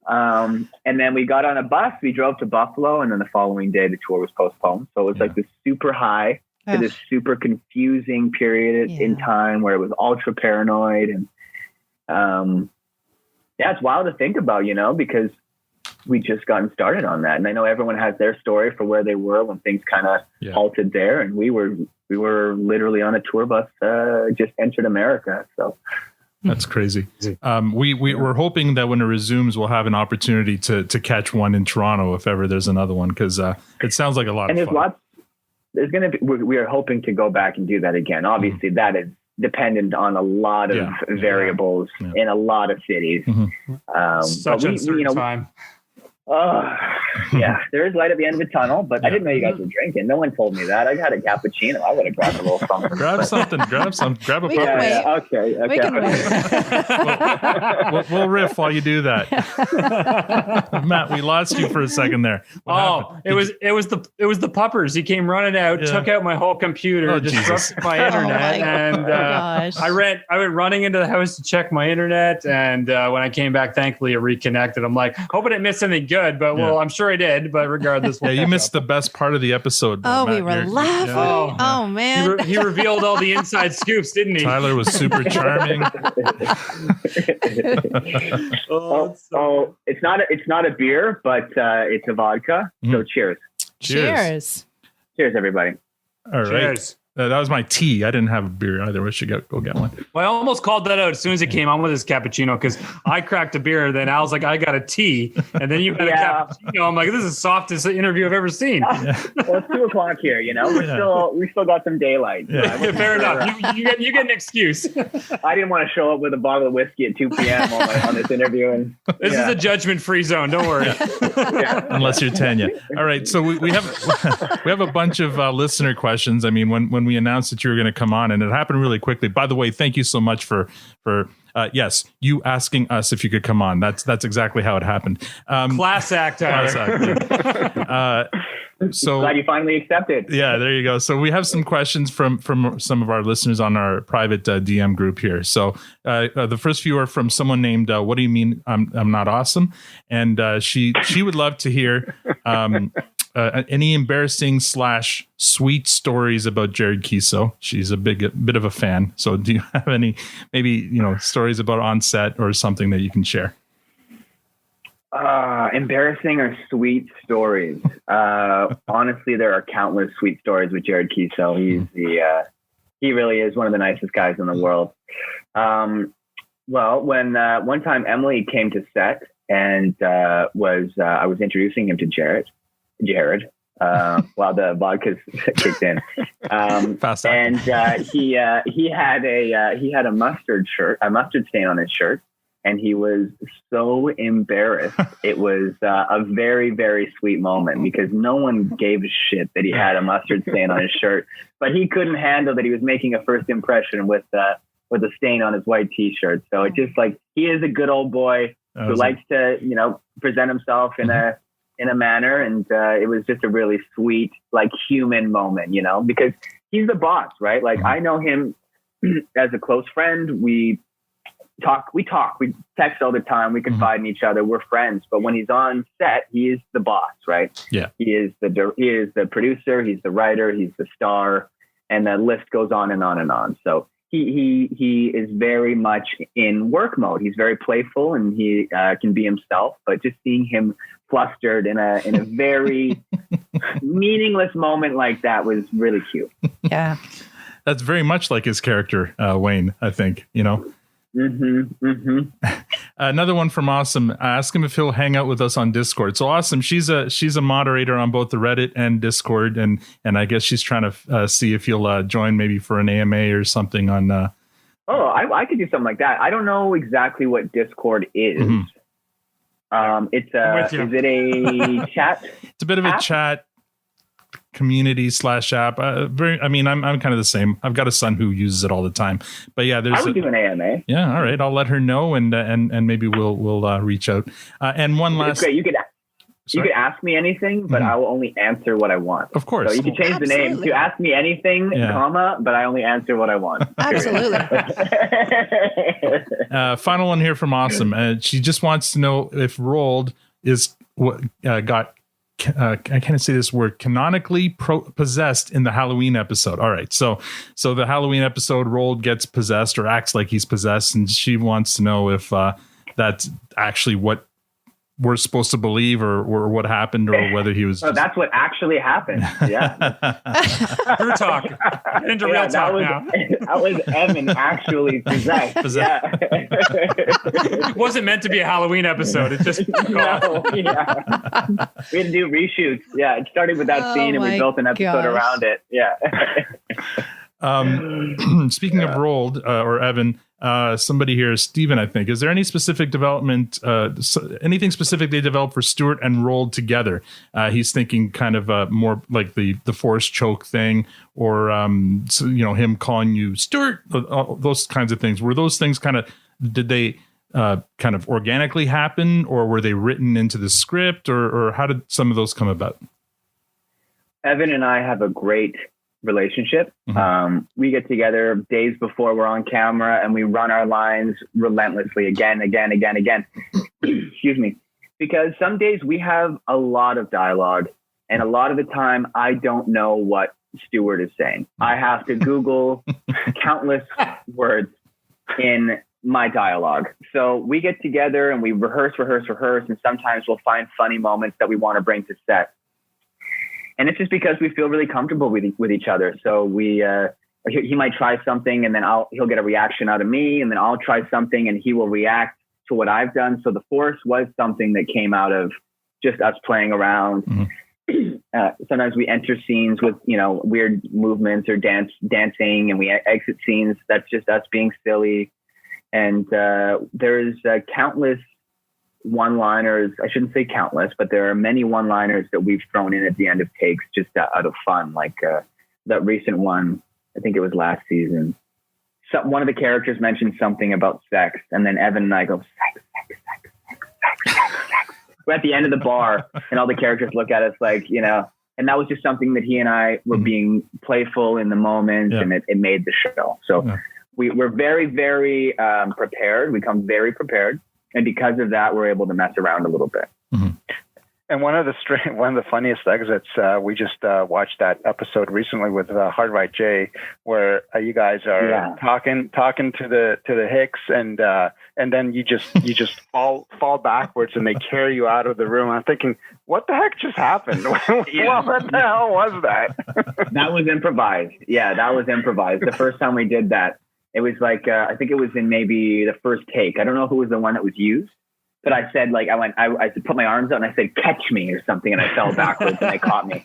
And then we got on a bus, we drove to Buffalo, and then the following day the tour was postponed. So it was like this super high to this super confusing period in time where it was ultra paranoid. And yeah, it's wild to think about, you know, because we just gotten started on that. And I know everyone has their story for where they were when things kind of halted there. And we were literally on a tour bus, just entered America. So that's crazy. We're hoping that when it resumes, we'll have an opportunity to catch one in Toronto if ever there's another one, because it sounds like a lot of fun. There's going to be, we are hoping to go back and do that again. Obviously, that is dependent on a lot of variables in a lot of cities. Such uncertain time. Yeah, there is light at the end of the tunnel, but I didn't know you guys were drinking. No one told me that. I had a cappuccino. I would have grabbed a little something. Grab a We can wait. Okay. We can wait. We'll riff while you do that. Matt, we lost you for a second there. It was the puppers. He came running out, took out my whole computer, disrupted my internet, and I went running into the house to check my internet. And when I came back, thankfully it reconnected. I'm like, hoping it missed anything good, but well, I'm sure I did. But regardless, you missed the best part of the episode. Matt, we were laughing. Oh man, he revealed all the inside scoops, didn't he? Tyler was super charming. It's not a beer, but it's a vodka. So cheers. Cheers, everybody. All right. Cheers. That was my tea. I didn't have a beer either. We should go get one. Well, I almost called that out as soon as it came on with his cappuccino, because I cracked a beer. Then Al's like, I got a tea. And then you had a cappuccino. I'm like, this is the softest interview I've ever seen. Well, it's 2:00 here, you know. We still got some daylight. So fair enough. You get an excuse. I didn't want to show up with a bottle of whiskey at 2 p.m. on this interview. And this is a judgment-free zone. Don't worry. Unless you're Tanya. All right. So we have a bunch of listener questions. I mean, when we announced that you were going to come on, and it happened really quickly. By the way, thank you so much for you asking us if you could come on. That's exactly how it happened. Class act, Tyler. So glad you finally accepted. Yeah, there you go. So we have some questions from some of our listeners on our private DM group here. So the first few are from someone named What Do You Mean I'm Not Awesome? And she would love to hear any embarrassing / sweet stories about Jared Kiso. She's a bit of a fan. So do you have any maybe stories about on set or something that you can share? Embarrassing or sweet stories. Honestly, there are countless sweet stories with Jared Kiso. He really is one of the nicest guys in the world. Well, when one time Emily came to set and I was introducing him to Jared, while the vodka kicked in. And he had a mustard stain on his shirt. and he was so embarrassed. It was a very, very sweet moment because no one gave a shit that he had a mustard stain on his shirt, but he couldn't handle that he was making a first impression with a stain on his white t-shirt. So it just like, he is a good old boy who likes to, you know, present himself in a manner. And it was just a really sweet, like human moment, you know, because he's the boss, right? Like I know him as a close friend. We text all the time. We confide in each other. We're friends. But when he's on set, he is the boss, right? Yeah. He is the producer. He's the writer. He's the star, and the list goes on and on and on. So he is very much in work mode. He's very playful, and he can be himself. But just seeing him flustered in a very meaningless moment like that was really cute. Yeah. That's very much like his character, Wayne, I think, you know. Another one from Awesome. Ask him if he'll hang out with us on Discord. So Awesome, she's a moderator on both the Reddit and Discord, and I guess she's trying to see if he'll join maybe for an AMA or something on. I could do something like that. I don't know exactly what Discord is. Is it a chat? It's a bit of a chat community / app. I'm kind of the same. I've got a son who uses it all the time, but yeah, I would do an AMA. Yeah. All right. I'll let her know and maybe we'll reach out. And one last, you could ask me anything, but I will only answer what I want. Of course. So you can change the name to ask me anything, comma, but I only answer what I want. Absolutely. Final one here from Awesome. She just wants to know if Rolled is what got, I can't say this word, canonically possessed in the Halloween episode. All right. So the Halloween episode, Rolled gets possessed or acts like he's possessed. And she wants to know if that's actually what we're supposed to believe or what happened or whether he was. That's what actually happened. Yeah. True talk. Into real talk now. That was Evan actually possessed. Yeah. It wasn't meant to be a Halloween episode. It's just no, yeah. We had to do reshoots. Yeah. It started with that scene and we built an episode around it. Yeah. Speaking of Rolled or Evan, somebody here, Steven, I think, is there any specific development, anything specific they developed for Stewart and Rolled together? He's thinking kind of more like the force choke thing or, him calling you Stewart, those kinds of things. Were those things did they kind of organically happen or were they written into the script or how did some of those come about? Evan and I have a great relationship. We get together days before we're on camera and we run our lines relentlessly again. Excuse me. Because some days we have a lot of dialogue and a lot of the time I don't know what Stewart is saying. I have to Google countless words in my dialogue. So we get together and we rehearse. And sometimes we'll find funny moments that we want to bring to set. And it's just because we feel really comfortable with each other. So he might try something and then he'll get a reaction out of me and then I'll try something and he will react to what I've done. So the force was something that came out of just us playing around. Sometimes we enter scenes with, weird movements or dancing and we exit scenes. That's just us being silly. And there's countless one-liners. I shouldn't say countless, but there are many one-liners that we've thrown in at the end of takes just out of fun. Like that recent one, I think it was last season. So one of the characters mentioned something about sex, and then Evan and I go, sex. We're at the end of the bar, and all the characters look at us like, and that was just something that he and I were being playful in the moment, and it made the show. So we're very, very prepared. We come very prepared. And because of that, we're able to mess around a little bit. And one of the funniest exits, we just watched that episode recently with Hard Right Jay, where you guys are talking to the Hicks, and then you just fall backwards, and they carry you out of the room. I'm thinking, what the heck just happened? What the hell was that? That was improvised. Yeah, that was improvised. The first time we did that. It was like, I think it was in maybe the first take. I don't know if it was the one that was used, but I said, I put my arms out and I said, catch me or something. And I fell backwards and they caught me.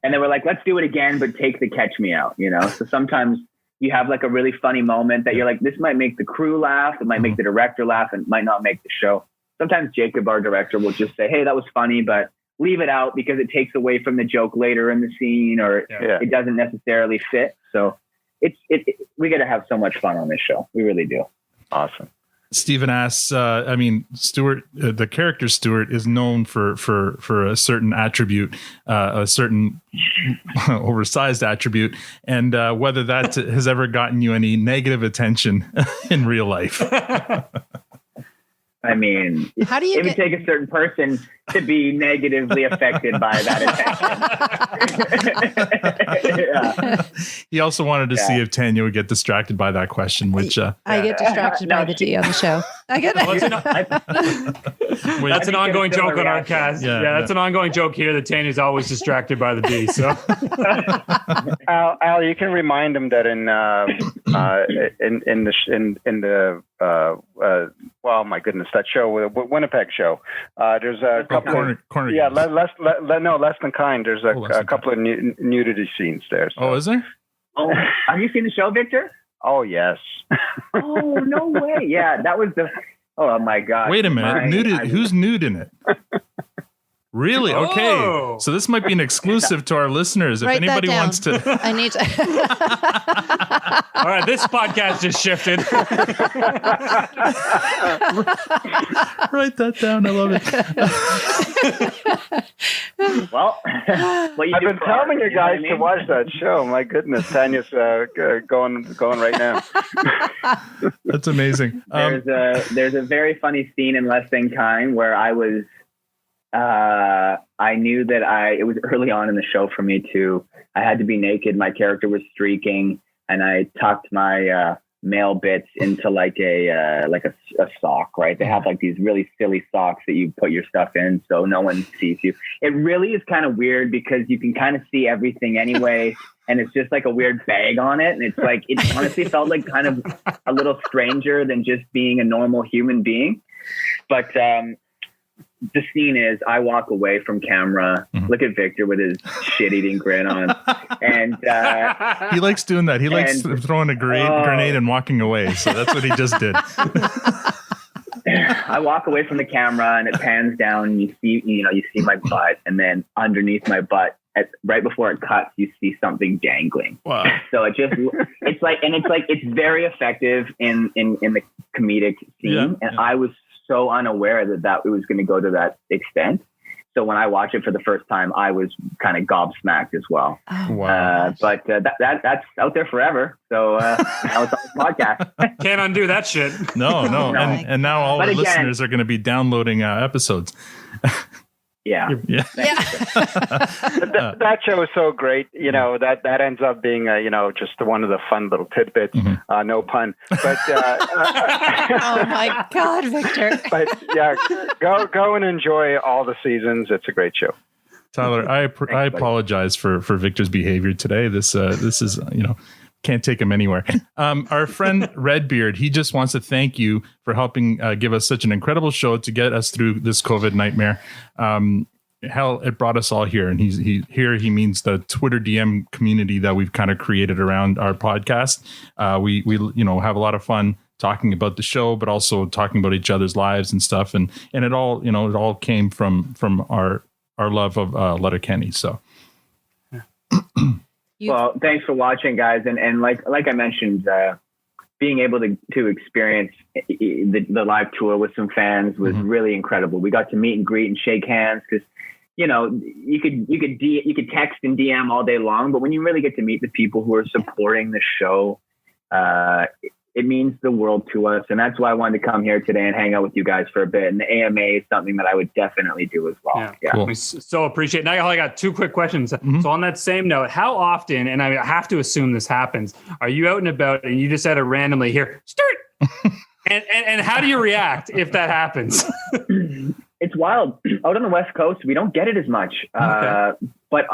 And they were like, let's do it again, but take the catch me out, So sometimes you have like a really funny moment that you're like, this might make the crew laugh, it might make the director laugh, and might not make the show. Sometimes Jacob, our director, will just say, hey, that was funny, but leave it out because it takes away from the joke later in the scene, or it doesn't necessarily fit. So we got to have so much fun on this show. We really do. Awesome. Stephen asks, Stewart, the character Stewart is known for a certain attribute, a certain oversized attribute, and whether that has ever gotten you any negative attention in real life. I mean, How do you it would take a certain person to be negatively affected by that attention. He also wanted to see if Tanya would get distracted by that question, which I get distracted by the D on the show. I get That's an ongoing joke on our cast. Yeah, That's an ongoing joke here that Tanya's always distracted by the D. So, Al, you can remind him that well, my goodness, that show, Winnipeg show. There's a couple corner less than kind. There's a couple of nudity scenes there. So. Oh, is there? Oh, have you seen the show, Victor? Oh, yes. Oh, no way. Yeah, that was oh my God. Wait a minute. Who's nude in it? Really? Okay. Oh. So this might be an exclusive to our listeners. If Write that anybody down. wants to. I need to. all right, this podcast just shifted. Write that down. I love it. Well, I've been telling you guys to watch that show. My goodness, Tanya's going right now. That's amazing. There's a very funny scene in Less Than Kind where I was, I knew that it was early on in the show for me too. I had to be naked. My character was streaking, and I tucked my male bits into like a sock, right? They have like these really silly socks that you put your stuff in so no one sees you. It really is kind of weird because you can kind of see everything anyway. And it's just like a weird bag on it. And it's like, it honestly felt like kind of a little stranger than just being a normal human being. But the scene is I walk away from camera, look at Victor with his shit-eating grin on. And he likes doing that. He likes throwing a grenade and walking away. So that's what he just did. I walk away from the camera and it pans down and you see my butt, and then underneath my butt, right before it cuts, you see something dangling. Wow. So it's very effective in the comedic scene. And I was so unaware that it was going to go to that extent. So when I watched it for the first time, I was kind of gobsmacked as well. Oh. Wow. But that's out there forever. So now it's on the podcast. Can't undo that shit. No. And now all our But again, listeners are going to be downloading episodes. Yeah. That show is so great. That ends up being just one of the fun little tidbits. No pun, but Oh my God, Victor! But yeah, go and enjoy all the seasons. It's a great show. Tyler, I apologize for Victor's behavior today. This is can't take him anywhere. Our friend Redbeard, he just wants to thank you for helping give us such an incredible show to get us through this COVID nightmare. Hell, it brought us all here, and he means the Twitter DM community that we've kind of created around our podcast. We have a lot of fun talking about the show, but also talking about each other's lives and stuff, and it all came from our love of Letterkenny. So. Well, thanks for watching, guys. And like I mentioned, being able to experience the live tour with some fans was really incredible. We got to meet and greet and shake hands because, you could text and DM all day long, but when you really get to meet the people who are supporting the show, it means the world to us. And that's why I wanted to come here today and hang out with you guys for a bit. And the AMA is something that I would definitely do as well. Yeah. Cool. We so appreciate it. Now I got two quick questions. So on that same note, how often, and I have to assume this happens, are you out and about and you just had to randomly hear, Stewart? and how do you react if that happens? It's wild. Out on the West Coast, we don't get it as much. Okay. But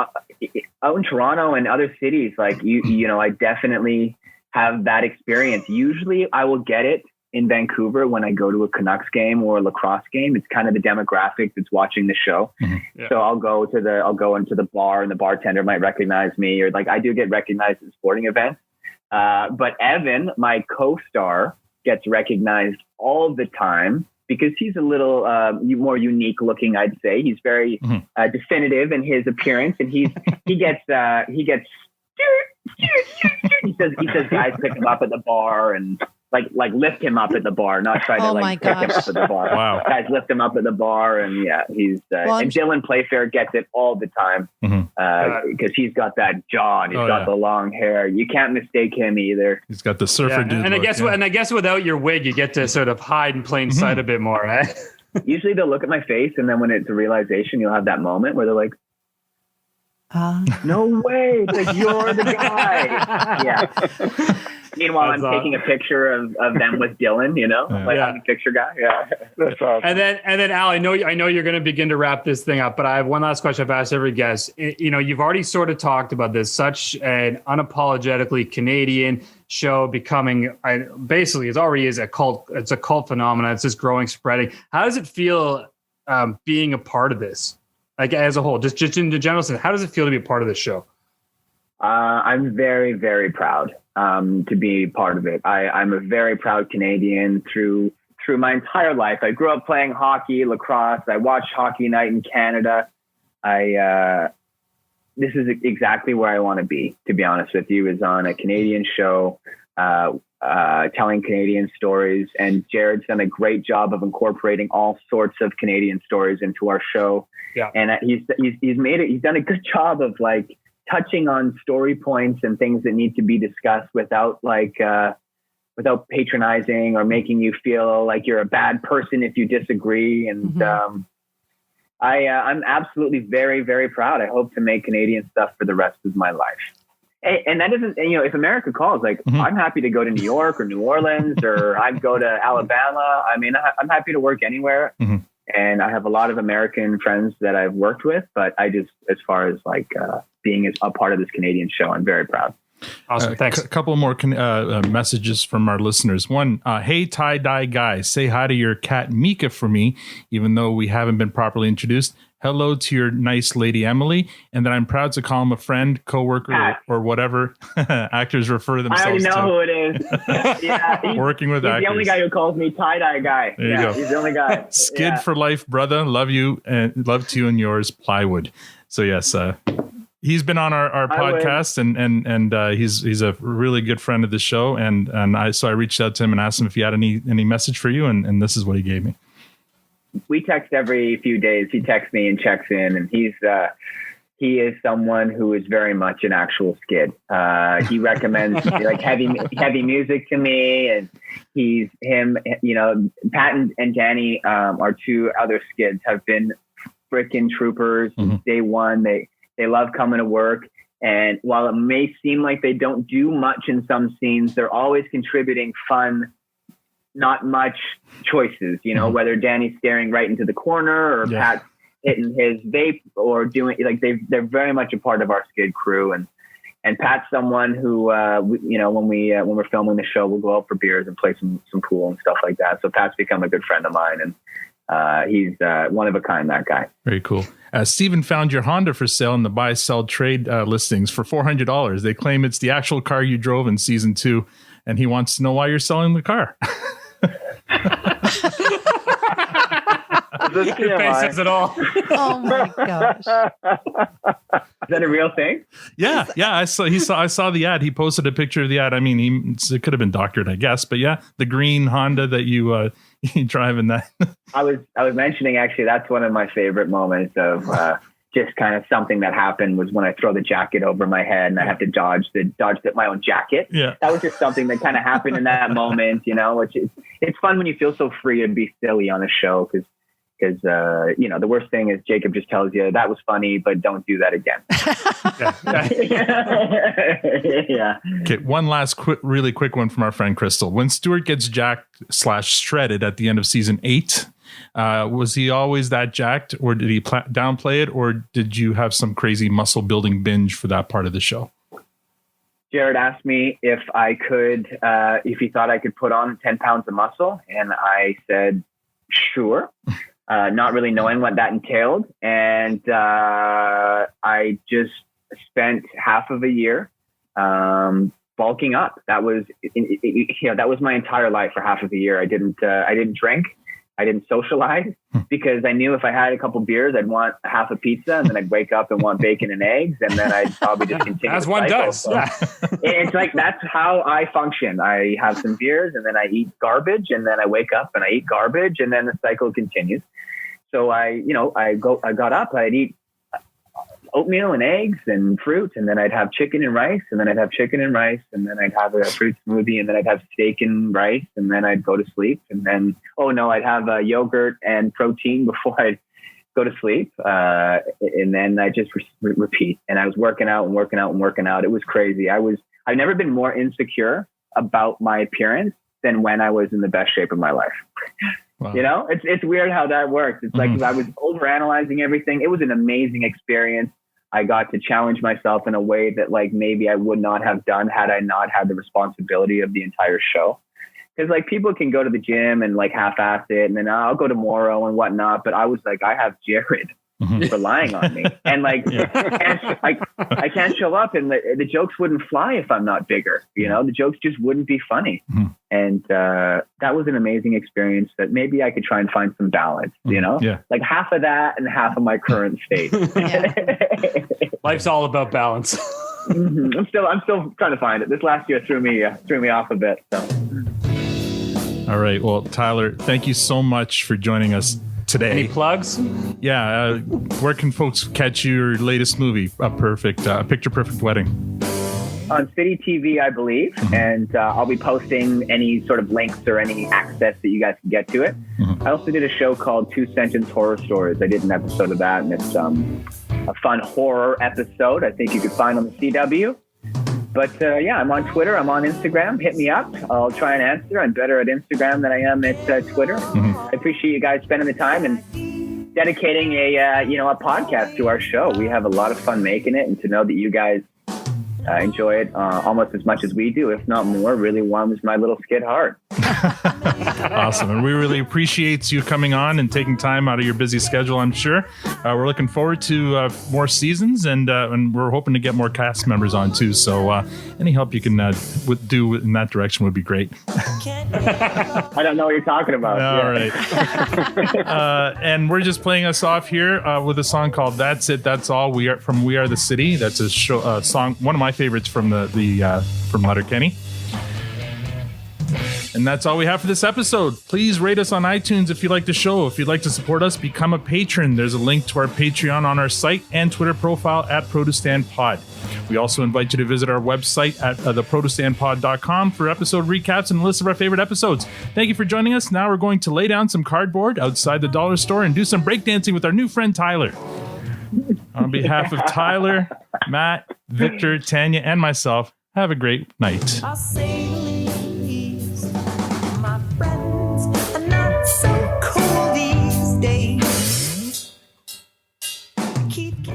out in Toronto and other cities, like I definitely have that experience. Usually I will get it in Vancouver when I go to a Canucks game or a lacrosse game. It's kind of the demographic that's watching the show. Yeah. So I'll go into the bar and the bartender might recognize me, or like I do get recognized at sporting events. But Evan, my co-star, gets recognized all the time because he's a little more unique looking, I'd say. He's very definitive in his appearance, and he gets he says guys pick him up at the bar and like lift him up at the bar, not try to pick him up at the bar. Wow. Guys lift him up at the bar, and he's and Dylan Playfair gets it all the time because he's got that jaw and he's got the long hair. You can't mistake him either. He's got the surfer dude. And I guess without your wig, you get to sort of hide in plain sight a bit more, right? Usually they'll look at my face, and then when it's a realization, you'll have that moment where they're like, no way, it's like you're the guy. Yeah. Meanwhile, I'm taking a picture of them with Dylan, I'm the picture guy. Yeah, that's awesome. And then Al, I know you're going to begin to wrap this thing up, but I have one last question I've asked every guest. You've already sort of talked about this, such an unapologetically Canadian show becoming, basically, it already is a cult. It's a cult phenomenon. It's just growing, spreading. How does it feel being a part of this? Like as a whole, just in the general sense, how does it feel to be a part of this show? I'm very, very proud to be part of it. I'm a very proud Canadian through my entire life. I grew up playing hockey, lacrosse. I watched Hockey Night in Canada. This is exactly where I want to be honest with you, is on a Canadian show, telling Canadian stories. And Jared's done a great job of incorporating all sorts of Canadian stories into our show. Yeah. And he's done a good job of touching on story points and things that need to be discussed without patronizing or making you feel like you're a bad person if you disagree. And I'm absolutely very, very proud. I hope to make Canadian stuff for the rest of my life. And that isn't, if America calls, I'm happy to go to New York or New Orleans, or I'd go to Alabama. I mean, I'm happy to work anywhere. And I have a lot of American friends that I've worked with, but as far as being a part of this Canadian show, I'm very proud. Awesome. Thanks. A couple more messages from our listeners. One, hey, tie-dye guy, say hi to your cat Mika for me, even though we haven't been properly introduced. Hello to your nice lady Emily, and that I'm proud to call him a friend, coworker, or whatever actors refer themselves to. I already know who it is. Yeah, working with actors. He's the only guy who calls me tie-dye guy. There you go. He's the only guy. Skid for life, brother. Love you, and love to you and yours, Plywood. So yes, he's been on our podcast, and he's a really good friend of the show, and I reached out to him and asked him if he had any message for you, and this is what he gave me. We text every few days. He texts me and checks in, and he is someone who is very much an actual skid. He recommends heavy music to me, and Pat and Danny, our two other skids, have been freaking troopers since day one. They love coming to work, and while it may seem like they don't do much in some scenes, they're always contributing fun, not much choices, whether Danny's staring right into the corner or Pat's hitting his vape or doing they're very much a part of our skid crew. And Pat's someone who, when we're filming the show, we'll go out for beers and play some pool and stuff like that. So Pat's become a good friend of mine, and he's one of a kind, that guy. Very cool. Steven found your Honda for sale in the buy, sell, trade listings for $400. They claim it's the actual car you drove in season 2, and he wants to know why you're selling the car. Your face says it all. Oh my gosh. Is that a real thing? Yeah. I saw the ad. He posted a picture of the ad. I mean, it could have been doctored, I guess, but yeah, the green Honda that you drive in that. I was mentioning, actually, that's one of my favorite moments of just kind of something that happened was when I throw the jacket over my head and I have to dodge my own jacket. Yeah. That was just something that kind of happened in that moment, which it's fun when you feel so free to be silly on a show. Because the worst thing is Jacob just tells you that was funny, but don't do that again. Yeah. Okay. One last really quick one from our friend Crystal. When Stewart gets jacked/shredded at the end of season 8, was he always that jacked, or did he downplay it, or did you have some crazy muscle building binge for that part of the show? Jared asked me if he thought I could put on 10 pounds of muscle. And I said, sure. Not really knowing what that entailed. And I just spent half of a year bulking up. That was, that was my entire life for half of the year. I didn't drink. I didn't socialize because I knew if I had a couple beers, I'd want half a pizza, and then I'd wake up and want bacon and eggs, and then I'd probably just continue. As one does. So it's like, that's how I function. I have some beers, and then I eat garbage, and then I wake up and I eat garbage, and then the cycle continues. So I got up, I'd eat oatmeal and eggs and fruit, and then I'd have chicken and rice, and then I'd have chicken and rice, and then I'd have a fruit smoothie, and then I'd have steak and rice, and then I'd go to sleep, and then I'd have yogurt and protein before I'd go to sleep, and then I just repeat. And I was working out. It was crazy. I've never been more insecure about my appearance than when I was in the best shape of my life. Wow. It's weird how that works. It's like I was overanalyzing everything. It was an amazing experience. I got to challenge myself in a way that like maybe I would not have done had I not had the responsibility of the entire show. Because like people can go to the gym and like half-ass it, and then I'll go tomorrow and whatnot. But I was like, I have Jared relying on me, and like I can't show up, and the jokes wouldn't fly if I'm not bigger. The jokes just wouldn't be funny. And that was an amazing experience that maybe I could try and find some balance. Like half of that and half of my current state. Life's all about balance. I'm still trying to find it. This last year threw me off a bit. So. All right. Well, Tyler, thank you so much for joining us today. Any plugs? Yeah. Where can folks catch your latest movie, Picture Perfect Wedding? On City TV, I believe. And I'll be posting any sort of links or any access that you guys can get to it. I also did a show called 2 Sentence Horror Stories. I did an episode of that, and it's a fun horror episode I think you could find on the CW. But I'm on Twitter. I'm on Instagram. Hit me up. I'll try and answer. I'm better at Instagram than I am at Twitter. I appreciate you guys spending the time and dedicating a podcast to our show. We have a lot of fun making it, and to know that you guys enjoy it almost as much as we do, if not more, really warms my little skid heart. Awesome. And we really appreciate you coming on and taking time out of your busy schedule, I'm sure. We're looking forward to more seasons, and we're hoping to get more cast members on too. So any help you can do in that direction would be great. I don't know what you're talking about. All right. And we're just playing us off here with a song called That's It, That's All. We Are the City. That's a song, one of my favorites from from Letterkenny. And that's all we have for this episode. Please rate us on iTunes if you like the show. If you'd like to support us, become a patron. There's a link to our Patreon on our site and Twitter profile at ProduceStandPod. We also invite you to visit our website at theProduceStandPod.com for episode recaps and a list of our favorite episodes. Thank you for joining us. Now we're going to lay down some cardboard outside the dollar store and do some breakdancing with our new friend Tyler. On behalf of Tyler, Matt, Victor, Tanya, and myself, have a great night. I'll say please, my friends are not so cool these days. Keep